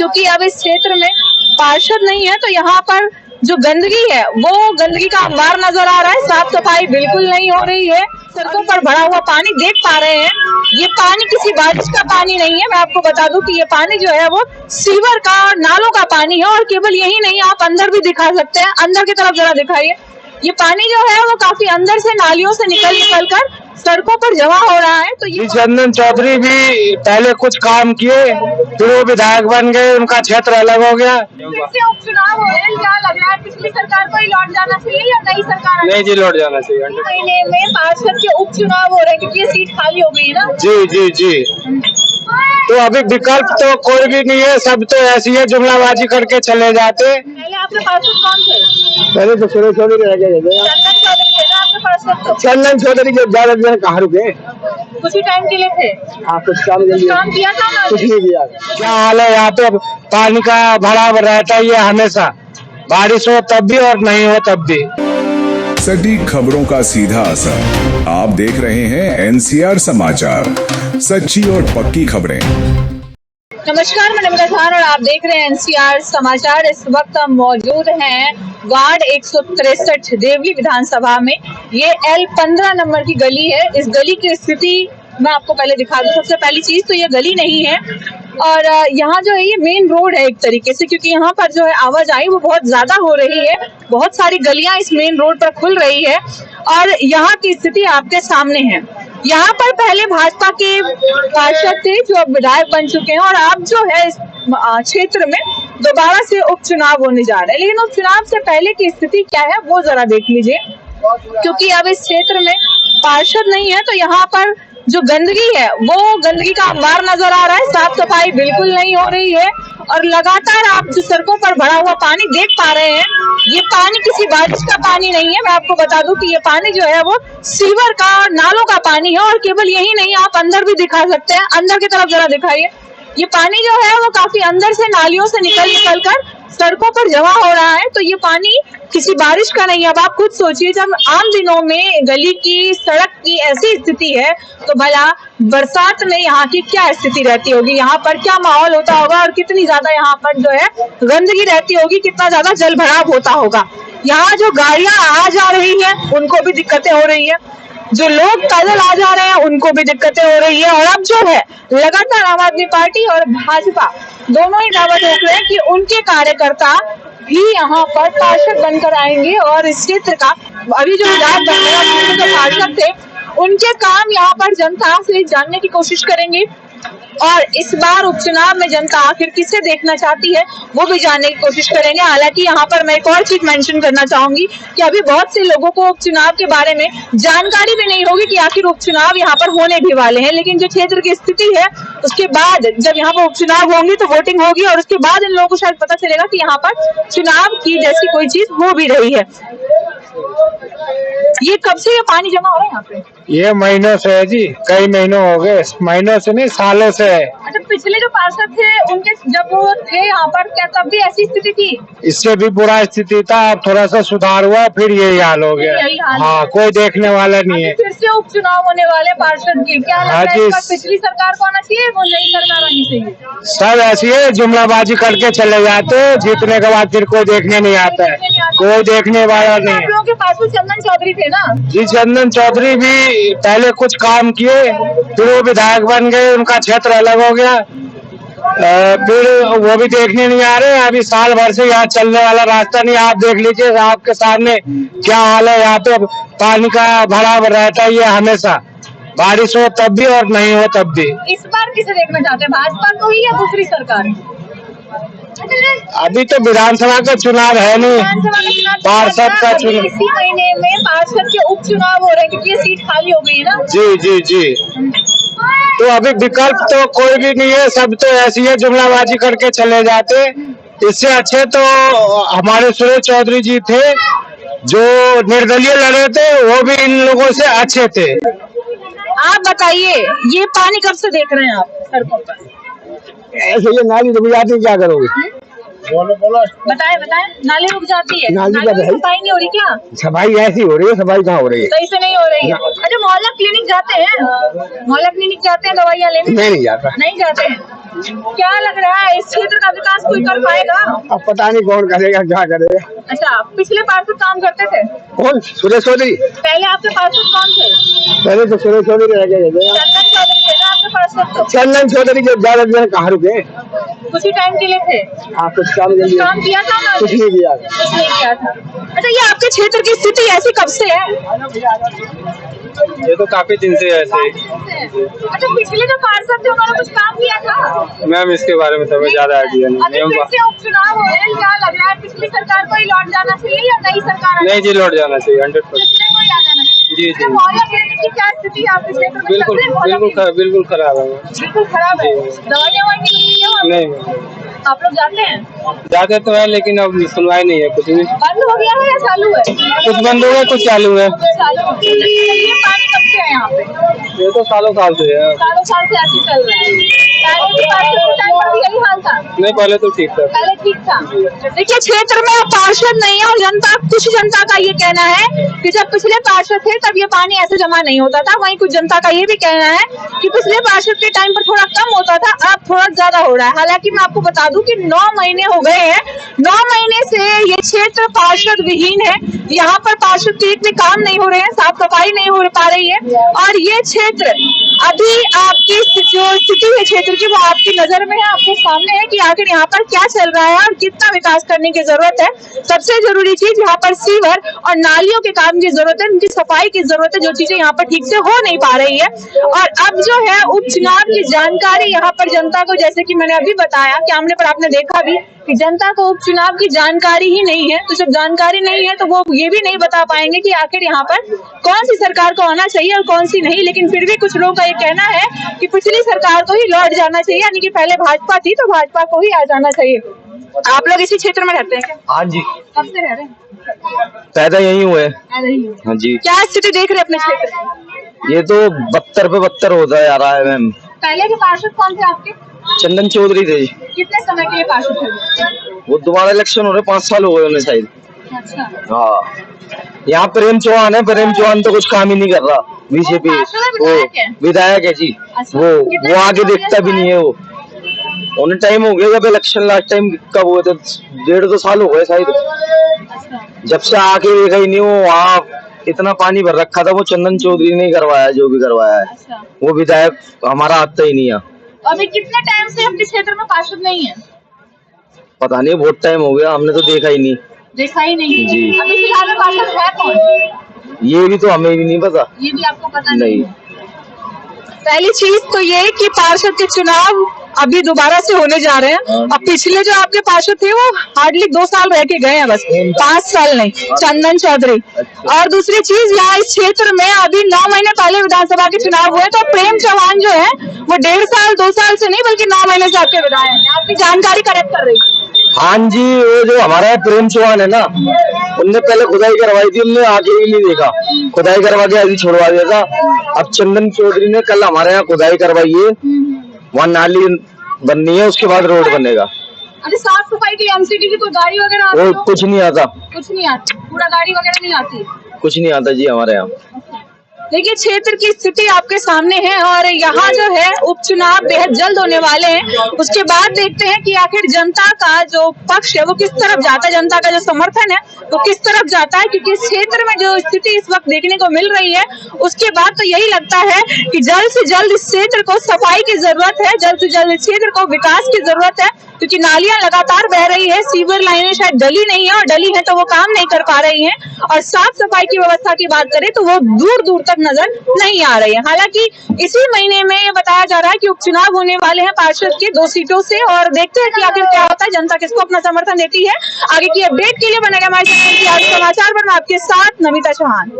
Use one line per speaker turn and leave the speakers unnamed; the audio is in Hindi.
क्योंकि अब इस क्षेत्र में पार्षद नहीं है, तो यहाँ पर जो गंदगी है वो गंदगी का अंबार नजर आ रहा है। साफ सफाई बिल्कुल नहीं हो रही है। सड़कों पर भरा हुआ पानी देख पा रहे हैं। ये पानी किसी बारिश का पानी नहीं है। मैं आपको बता दूं कि ये पानी जो है वो सीवर का, नालों का पानी है। और केवल यही नहीं, आप अंदर भी दिखा सकते हैं। अंदर की तरफ जरा दिखाइए। ये पानी जो है वो काफी अंदर से नालियों से निकल कर सड़कों पर जमा हो रहा है। तो ये
चंदन चौधरी भी पहले कुछ काम किए, फिर वो विधायक बन गए, उनका क्षेत्र अलग हो गया।
फिर से उपचुनाव हो रहे हैं, क्या लग रहा है पिछली सरकार को ही लौट जाना चाहिए या नई सरकार?
नहीं जी, लौट जाना चाहिए।
महीने में पार्षद के उपचुनाव हो रहे हैं क्योंकि ये सीट खाली हो गई है ना।
जी जी जी। तो अभी विकल्प तो कोई भी नहीं है, सब तो ऐसी है जुमलाबाजी करके चले जाते।
पहले आपके पार्षद कौन थे?
पहले तो सुरेश चौधरी रह गए।
चंदन चौधरी थे ना आपके पार्षद? तो
चंदन चौधरी के ज्यादा कहाँ रुके?
कुछ ही टाइम के लिए थे।
हाँ, कुछ काम
किया था ना?
कुछ नहीं किया। क्या हाल है यहाँ पे? पानी का भराव रहता है ये हमेशा, बारिश हो तब भी और नहीं हो तब भी।
सटीक खबरों का सीधा असर। आप देख रहे हैं एनसीआर समाचार, सच्ची और पक्की खबरें।
नमस्कार, मैं नमिता खान और आप देख रहे हैं एनसीआर समाचार। इस वक्त हम मौजूद हैं वार्ड 163 देवली विधानसभा में। ये L15 नंबर की गली है। इस गली की स्थिति मैं आपको पहले दिखा दूं। सबसे पहली चीज तो ये गली नहीं है और यहाँ जो है ये मेन रोड है एक तरीके से, क्योंकि यहाँ पर जो है आवाजाही वो बहुत ज्यादा हो रही है। बहुत सारी गलियां इस मेन रोड पर खुल रही है और यहाँ की स्थिति आपके सामने है। यहाँ पर पहले भाजपा के पार्षद थे जो अब विधायक बन चुके हैं और अब जो है इस क्षेत्र में दोबारा से उपचुनाव होने जा रहे हैं। लेकिन उपचुनाव से पहले की स्थिति क्या है वो जरा देख लीजिए, क्योंकि अब इस क्षेत्र में पार्षद नहीं है, तो यहाँ पर जो गंदगी है वो गंदगी का अंबार नजर आ रहा है। साफ सफाई बिल्कुल नहीं हो रही है और लगातार आप जो सड़कों पर भरा हुआ पानी देख पा रहे हैं, ये पानी किसी बारिश का पानी नहीं है। मैं आपको बता दूं कि ये पानी जो है वो सीवर का, नालों का पानी है। और केवल यही नहीं, आप अंदर भी दिखा सकते हैं। अंदर की तरफ जरा दिखाइए। ये पानी जो है वो काफी अंदर से नालियों से निकल कर सड़कों पर जमा हो रहा है। तो ये पानी किसी बारिश का नहीं है। अब आप खुद सोचिए, जब आम दिनों में गली की, सड़क की ऐसी स्थिति है तो भला बरसात में यहाँ की क्या स्थिति रहती होगी, यहाँ पर क्या माहौल होता होगा और कितनी ज्यादा यहाँ पर जो है गंदगी रहती होगी, कितना ज्यादा जल भराव होता होगा। यहाँ जो गाड़ियां आ जा रही है उनको भी दिक्कतें हो रही है, जो लोग पैदल आ जा रहे हैं उनको भी दिक्कतें हो रही है। और अब जो है लगातार आम आदमी पार्टी और भाजपा दोनों ही दावा ठोक रहे हैं कि उनके कार्यकर्ता भी यहाँ पर पार्षद बनकर आएंगे और इस क्षेत्र का अभी जो विधायक बन रहे जो पार्षद थे उनके काम यहाँ पर जनता से जानने की कोशिश करेंगे। और इस बार उपचुनाव में जनता आखिर किसे देखना चाहती है वो भी जानने की कोशिश करेंगे। हालांकि यहाँ पर मैं एक और चीज मेंशन करना चाहूंगी कि अभी बहुत से लोगों को उपचुनाव के बारे में जानकारी भी नहीं होगी कि आखिर उपचुनाव यहाँ पर होने भी वाले हैं। लेकिन जो क्षेत्र की स्थिति है उसके बाद जब यहाँ पर उपचुनाव होंगे तो वोटिंग होगी और उसके बाद इन लोगों को शायद पता चलेगा कि यहाँ पर चुनाव की जैसी कोई चीज हो भी रही है। ये कब से ये पानी जमा हो रहा है यहाँ पे?
ये महीनों से है जी, कई महीनों हो गए। महीनों से नहीं, सालों से है।
अच्छा, पिछले जो पार्षद थे उनके जब वो थे यहाँ पर क्या तब भी ऐसी स्थिति थी?
इससे भी बुरा स्थिति था, अब थोड़ा सा सुधार हुआ, फिर यही हाल हो गया। हाँ, कोई देखने वाला नहीं है।
फिर से उपचुनाव होने वाले पार्षद के क्या लगता है? पिछली सरकार को आना चाहिए, वो नई सरकार आनी चाहिए?
सब ऐसी है, जुमलाबाजी करके चले जाते, जीतने के बाद फिर कोई देखने नहीं आता है, कोई देखने वाला नहीं है।
आप लोगों के पास तो चंदन चौधरी थे ना?
जी, चंदन चौधरी भी पहले कुछ काम किए, फिर वो विधायक बन गए, उनका क्षेत्र अलग हो गया। फिर वो भी देखने नहीं आ रहे। अभी साल भर से यहाँ चलने वाला रास्ता नहीं। आप देख लीजिए आपके सामने क्या हाल है। यहाँ पे पानी का भराव रहता है ये हमेशा, बारिश हो तब भी और नहीं हो तब भी।
इस बार किसे देखना चाहते हैं, भाजपा को ही या दूसरी सरकार?
अभी तो विधानसभा का चुनाव है नहीं, पार्षद का चुनाव।
इसी महीने में पार्षद के उपचुनाव हो रहे हैं क्योंकि ये सीट खाली हो गई है ना।
जी जी जी। तो अभी विकल्प तो कोई भी नहीं है, सब तो ऐसी है जुमलाबाजी करके चले जाते। इससे अच्छे तो हमारे सुरेश चौधरी जी थे जो निर्दलीय लड़े थे, वो भी इन लोगों से अच्छे थे।
आप बताइए, ये पानी कब से देख रहे हैं आप सड़कों पर?
ऐसे ये नाली रुक जाती है, क्या करोगे? बोलो
बताए नाली रुक जाती है,
नाली का
सफाई नहीं हो रही क्या?
सफाई ऐसी हो रही है, सफाई कहाँ हो रही है?
सही से नहीं हो रही है। अच्छा, मोहल्ला क्लिनिक जाते हैं? मोहल्ला क्लिनिक जाते हैं दवाइयाँ लेने?
नहीं जाता।
नहीं जाते हैं। क्या लग रहा है इस क्षेत्र का विकास कोई कर पाएगा?
अब पता नहीं कौन करेगा क्या करेगा।
अच्छा, पिछले पार्षद काम करते थे?
कौन? सुरेश चौधरी।
पहले आपके पार्षद कौन थे?
पहले तो सुरेश चौधरी रह गए।
चंदन चौधरी थे ना आपके पार्षद? तो
चंदन चौधरी के ज्यादा दिन कहाँ रुके?
कुछ ही टाइम के लिए थे।
हाँ, कुछ काम
काम किया था ना?
कुछ नहीं किया।
कुछ नहीं किया था। अच्छा, ये आपके क्षेत्र की स्थिति ऐसी कब से है?
ये तो काफी दिन से ऐसे ही।
अच्छा, पिछले जो पार्षद थे उन्होंने कुछ काम किया था?
मैम इसके बारे में तो ज्यादा आइडिया
अभी फिर से उपचुनाव हो रहे हैं, क्या लग रहा है पिछली सरकार को ही लौट जाना चाहिए या नई सरकार?
नहीं जी, लौट जाना चाहिए 100%।
पिछले को ही आ जाना चाहिए।
जी, जी।
मोहल्ला गिरने की क्या स्थिति है आपके क्षेत्र में?
बिल्कुल बिल्कुल खराब है।
बिल्कुल खराब है। दवाइयाँ
नहीं,
आप लोग जाते हैं?
जाते तो है लेकिन अब सुनवाई नहीं है कुछ भी।
बंद हो गया है या चालू है?
कुछ बंद हो गया, कुछ चालू है।
चालू। ये पानी कब से है यहाँ पे?
ये तो सालों साल से है।
सालों साल से ऐसे चल रहा है। पहले के पार्षद के टाइम पर भी यही हाल था?
नहीं, पहले तो ठीक था।
पहले ठीक था। देखिए, क्षेत्र में अब पार्षद नहीं है और कुछ जनता का ये कहना है कि जब पिछले पार्षद थे तब ये पानी ऐसे जमा नहीं होता था। वहीं कुछ जनता का ये भी कहना है कि पिछले पार्षद के टाइम पर थोड़ा कम होता था, अब थोड़ा ज्यादा हो रहा है। हालांकि मैं आपको बता दूं कि 9 महीने हो गए हैं, 9 महीने से ये क्षेत्र पार्षद विहीन है। यहाँ पर पार्षद के एक भी काम नहीं हो रहे हैं, साफ सफाई नहीं हो पा रही है और ये क्षेत्र अभी आपकी जो स्थिति है क्षेत्र की वो आपकी नजर में है, आपके सामने है कि आखिर यहाँ पर क्या चल रहा है और कितना विकास करने की जरूरत है। सबसे जरूरी चीज यहाँ पर सीवर और नालियों के काम की जरूरत है, उनकी सफाई की जरूरत है, जो चीजें यहाँ पर ठीक से हो नहीं पा रही है। और अब जो है उपचुनाव की जानकारी यहाँ पर जनता को, जैसे कि मैंने अभी बताया कैमरे पर आपने देखा भी कि जनता को उपचुनाव की जानकारी ही नहीं है। तो जब जानकारी नहीं है तो वो ये भी नहीं बता पाएंगे कि आखिर यहाँ पर कौन सी सरकार को आना चाहिए और कौन सी नहीं। लेकिन फिर भी कुछ लोगों का ये कहना है कि पिछली सरकार को ही लौट जाना चाहिए, यानी कि पहले भाजपा थी तो भाजपा को ही आ जाना चाहिए। आप लोग इसी क्षेत्र में रहते हैं क्या?
हाँ जी,
कब से रह रहे हैं?
पैदा यही हुए।
हाँ
जी।
क्या स्थिति देख रहे हैं अपने क्षेत्र में?
ये तो 72 पे 72 होता जा रहा है मैम।
पहले के पार्षद कौन थे आपके?
चंदन चौधरी थे।
कितने समय के लिए पार्षद थे?
वो दोबारा इलेक्शन हो रहे 5 साल हो गए उन्हें शायद।
अच्छा।
हाँ, यहाँ प्रेम चौहान है, प्रेम चौहान तो कुछ काम ही नहीं कर रहा। बीजेपी वो विधायक है जी।
अच्छा।
वो आगे देखता भी नहीं है। वो उन्हें टाइम हो गया जब इलेक्शन लास्ट टाइम कब हुए थे, 1.5-2 साल हो गए शायद।
अच्छा।
जब से आके देखा ही नहीं। वो वहाँ इतना पानी भर रखा था, वो चंदन चौधरी ने करवाया जो भी करवाया है।
अच्छा।
वो विधायक हमारा आता ही नहीं है।
अभी कितने टाइम से आपके क्षेत्र में पार्षद नहीं है?
पता नहीं, बहुत टाइम हो गया, हमने तो देखा ही नहीं।
देखा ही नहीं
जी।
अभी फिलहाल में पार्षद है कौन?
ये भी तो हमें भी नहीं पता।
ये भी आपको पता
नहीं।
पहली चीज तो ये कि पार्षद के चुनाव अभी दोबारा से होने जा रहे हैं। अब पिछले जो आपके पार्षद थे वो हार्डली 2 साल रह के गए हैं, बस 5 साल नहीं। चंदन चौधरी। और दूसरी चीज, यहाँ इस क्षेत्र में अभी 9 महीने पहले विधानसभा के चुनाव हुए तो प्रेम चौहान जो है वो 1.5 साल 2 साल से नहीं बल्कि 9 महीने से आपके विधायक हैं। आपकी जानकारी करेक्ट कर रही है?
हाँ जी, वो जो हमारा प्रेम चौहान है ना, उनने पहले खुदाई करवाई थी, उनने आगे ही नहीं देखा, खुदाई करवा के ऐसे छोड़वा दिया था। अब चंदन चौधरी ने कल हमारे यहाँ खुदाई करवाई है, वहाँ नाली बननी है, उसके बाद रोड बनेगा।
अरे साफ सफाई के लिए एमसीडी की कोई गाड़ी वगैरह आती
वो
है?
कुछ नहीं आता।
कुछ नहीं आता? पूरा गाड़ी वगैरह नहीं आती?
कुछ नहीं आता जी हमारे यहाँ।
देखिए, क्षेत्र की स्थिति आपके सामने है और यहाँ जो है उपचुनाव बेहद जल्द होने वाले हैं। उसके बाद देखते हैं कि आखिर जनता का जो पक्ष है वो किस तरफ जाता है, जनता का जो समर्थन है वो किस तरफ जाता है। क्योंकि इस क्षेत्र में जो स्थिति इस वक्त देखने को मिल रही है उसके बाद तो यही लगता है कि जल्द से जल्द इस क्षेत्र को सफाई की जरूरत है, जल्द से जल्द इस क्षेत्र को विकास की जरूरत है। क्योंकि नालियां लगातार बह रही है, सीवर लाइनें शायद डली नहीं है और डली है तो वो काम नहीं कर पा रही हैं। और साफ सफाई की व्यवस्था की बात करें तो वो दूर दूर तक नजर नहीं आ रही है। हालांकि इसी महीने में ये बताया जा रहा है कि उपचुनाव होने वाले हैं पार्षद के 2 सीटों से और देखते हैं कि आखिर क्या होता है, जनता किसको अपना समर्थन देती है। आगे की अपडेट के लिए बनेगा हमारे समाचार पर मैं आपके साथ नमिता चौहान।